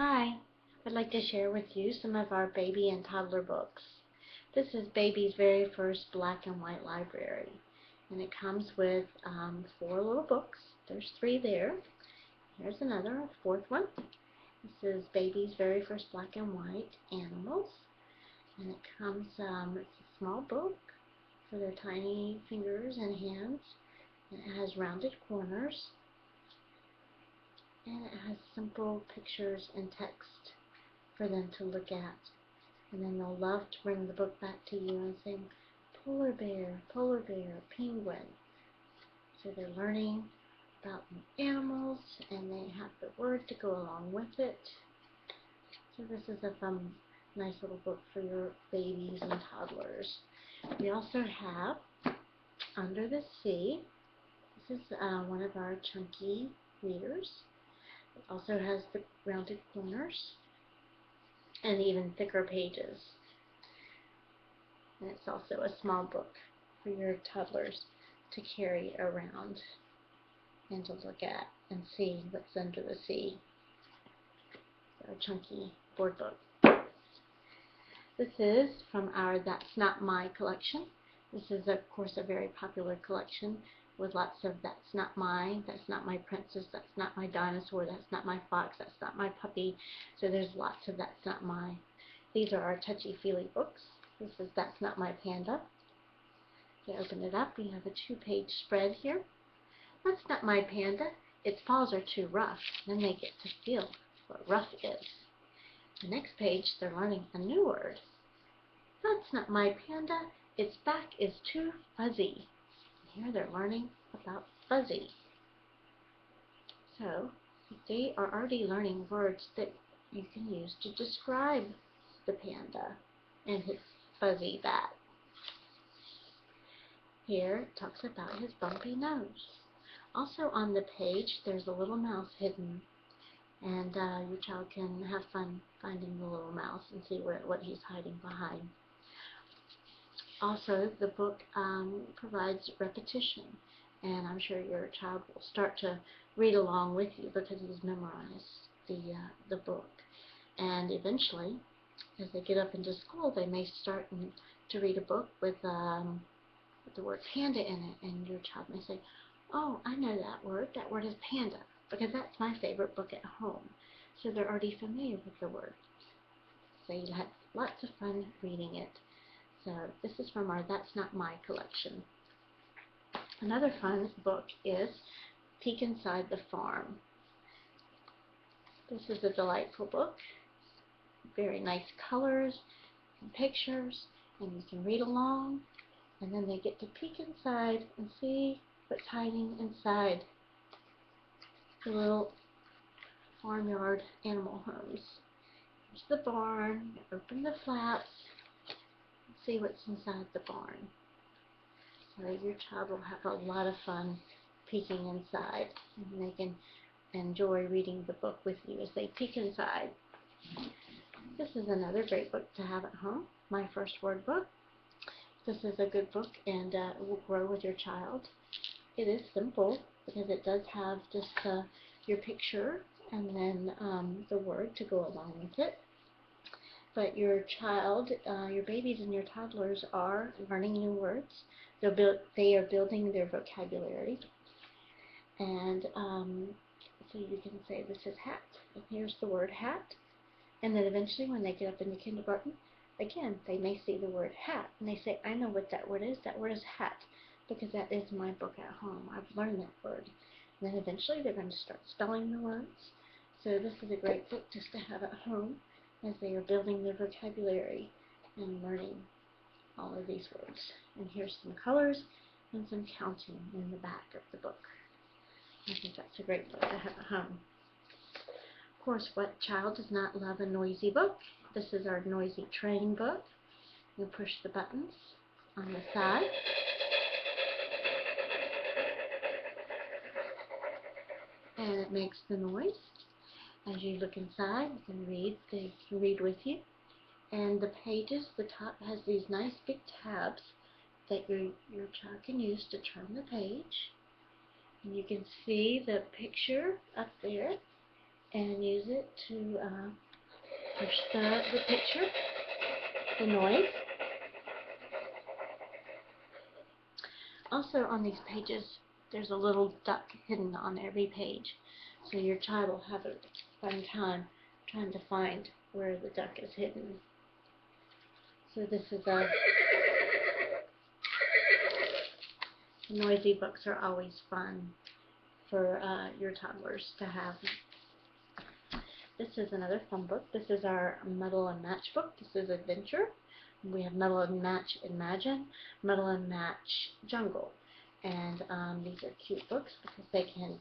Hi, I'd like to share with you some of our baby and toddler books. This is baby's very first black and white library, and it comes with 4 little books. There's 3 there. Here's another, a 4th one. This is baby's very first black and white animals, and it comes, it's a small book for their tiny fingers and hands, and it has rounded corners. And it has simple pictures and text for them to look at. And then they'll love to bring the book back to you and say, polar bear, penguin. So they're learning about animals, and they have the word to go along with it. So this is a fun, nice little book for your babies and toddlers. We also have Under the Sea. This is one of our chunky readers. It also has the rounded corners and even thicker pages. And it's also a small book for your toddlers to carry around and to look at and see what's under the sea. It's our chunky board book. This is from our That's Not My collection. This is, of course, a very popular collection with lots of that's not mine, that's not my princess, that's not my dinosaur, that's not my fox, that's not my puppy. So there's lots of that's not my. These are our touchy-feely books. This is That's Not My Panda. You open it up, you have a 2-page spread here. That's not my panda. Its paws are too rough. Then they get to feel what rough is. The next page, they're learning a new word. That's not my panda. Its back is too fuzzy. Here they're learning about fuzzy. So they are already learning words that you can use to describe the panda and his fuzzy back. Here it talks about his bumpy nose. Also on the page there's a little mouse hidden, and your child can have fun finding the little mouse and see what he's hiding behind. Also, the book provides repetition, and I'm sure your child will start to read along with you because he's memorized the book. And eventually, as they get up into school, they may start to read a book with the word panda in it, and your child may say, oh, I know that word. That word is panda, because that's my favorite book at home. So they're already familiar with the word. So you'll have lots of fun reading it. So this is from our That's Not My collection. Another fun book is Peek Inside the Farm. This is a delightful book. Very nice colors and pictures, and you can read along, and then they get to peek inside and see what's hiding inside the little farmyard animal homes. Here's the barn. Open the flaps. See what's inside the barn. So your child will have a lot of fun peeking inside, and they can enjoy reading the book with you as they peek inside. This is another great book to have at home, My First Word book. This is a good book, and it will grow with your child. It is simple because it does have just your picture and then the word to go along with it. But your child, your babies and your toddlers are learning new words. They are building their vocabulary. And so you can say, this is hat. And here's the word hat. And then eventually when they get up into kindergarten, again, they may see the word hat. And they say, I know what that word is. That word is hat. Because that is my book at home. I've learned that word. And then eventually they're going to start spelling the words. So this is a great book just to have at home as they are building their vocabulary and learning all of these words. And here's some colors and some counting in the back of the book. I think that's a great book to have at home. Of course, what child does not love a noisy book? This is our noisy train book. You push the buttons on the side. And it makes the noise. As you look inside, you can read. They can read with you. And the pages, the top has these nice big tabs that your child can use to turn the page. And you can see the picture up there. and use it to push the picture, the noise. Also on these pages, there's a little duck hidden on every page, so your child will have a fun time trying to find where the duck is hidden. So this is noisy books are always fun for your toddlers to have. This is another fun book. This is our Muddle and Match book. This is Adventure. We have Muddle and Match Imagine, Muddle and Match Jungle. And these are cute books because they can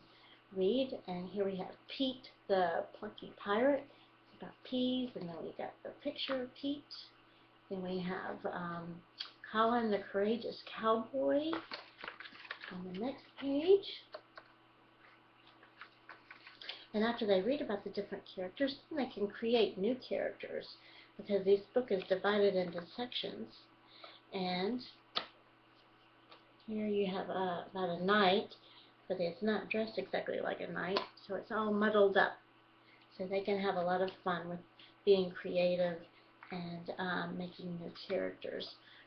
read. And here we have Pete, the plucky pirate. It's about peas. And then we got the picture of Pete. Then we have Colin, the courageous cowboy on the next page. And after they read about the different characters, then they can create new characters because this book is divided into sections. And here you have about a knight, but it's not dressed exactly like a knight, so it's all muddled up. So they can have a lot of fun with being creative and making new characters.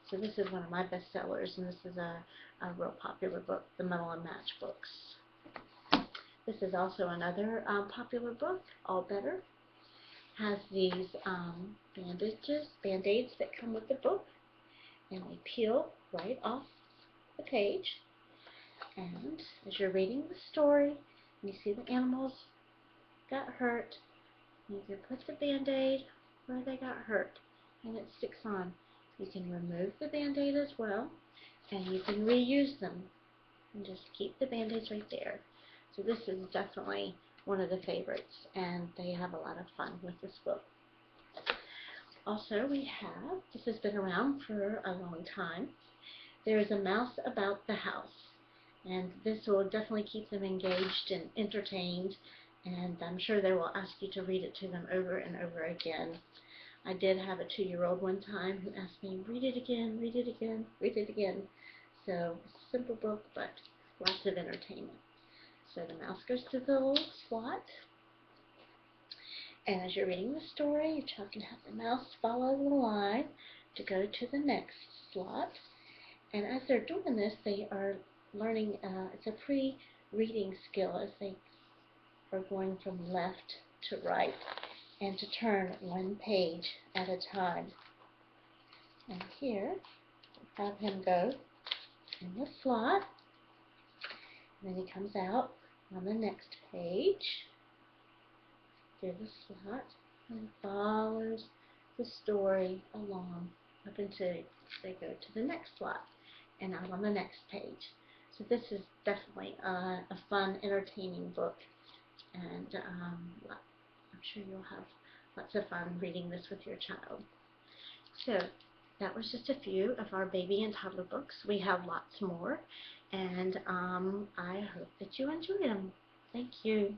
So this is one of my bestsellers, and this is a real popular book, the Muddle and Match books. This is also another popular book, All Better. Has these band-aids that come with the book, and they peel right off the page. And as you're reading the story, and you see the animals got hurt, you can put the band-aid where they got hurt, and it sticks on. You can remove the band-aid as well, and you can reuse them, and just keep the band-aids right there. So this is definitely one of the favorites, and they have a lot of fun with this book. Also, we have, this has been around for a long time, There's a Mouse About the House, and this will definitely keep them engaged and entertained, and I'm sure they will ask you to read it to them over and over again. I did have a 2-year-old one time who asked me, read it again, read it again, read it again. So, simple book, but lots of entertainment. So the mouse goes to the little slot, and as you're reading the story, your child can have the mouse follow the line to go to the next slot. And as they're doing this, they are learning, it's a pre-reading skill as they are going from left to right and to turn one page at a time. And here, have him go in the slot, and then he comes out on the next page through the slot and follows the story along up until they go to the next slot and out on the next page. So this is definitely a fun, entertaining book, and I'm sure you'll have lots of fun reading this with your child. So that was just a few of our baby and toddler books. We have lots more, and I hope that you enjoy them. Thank you.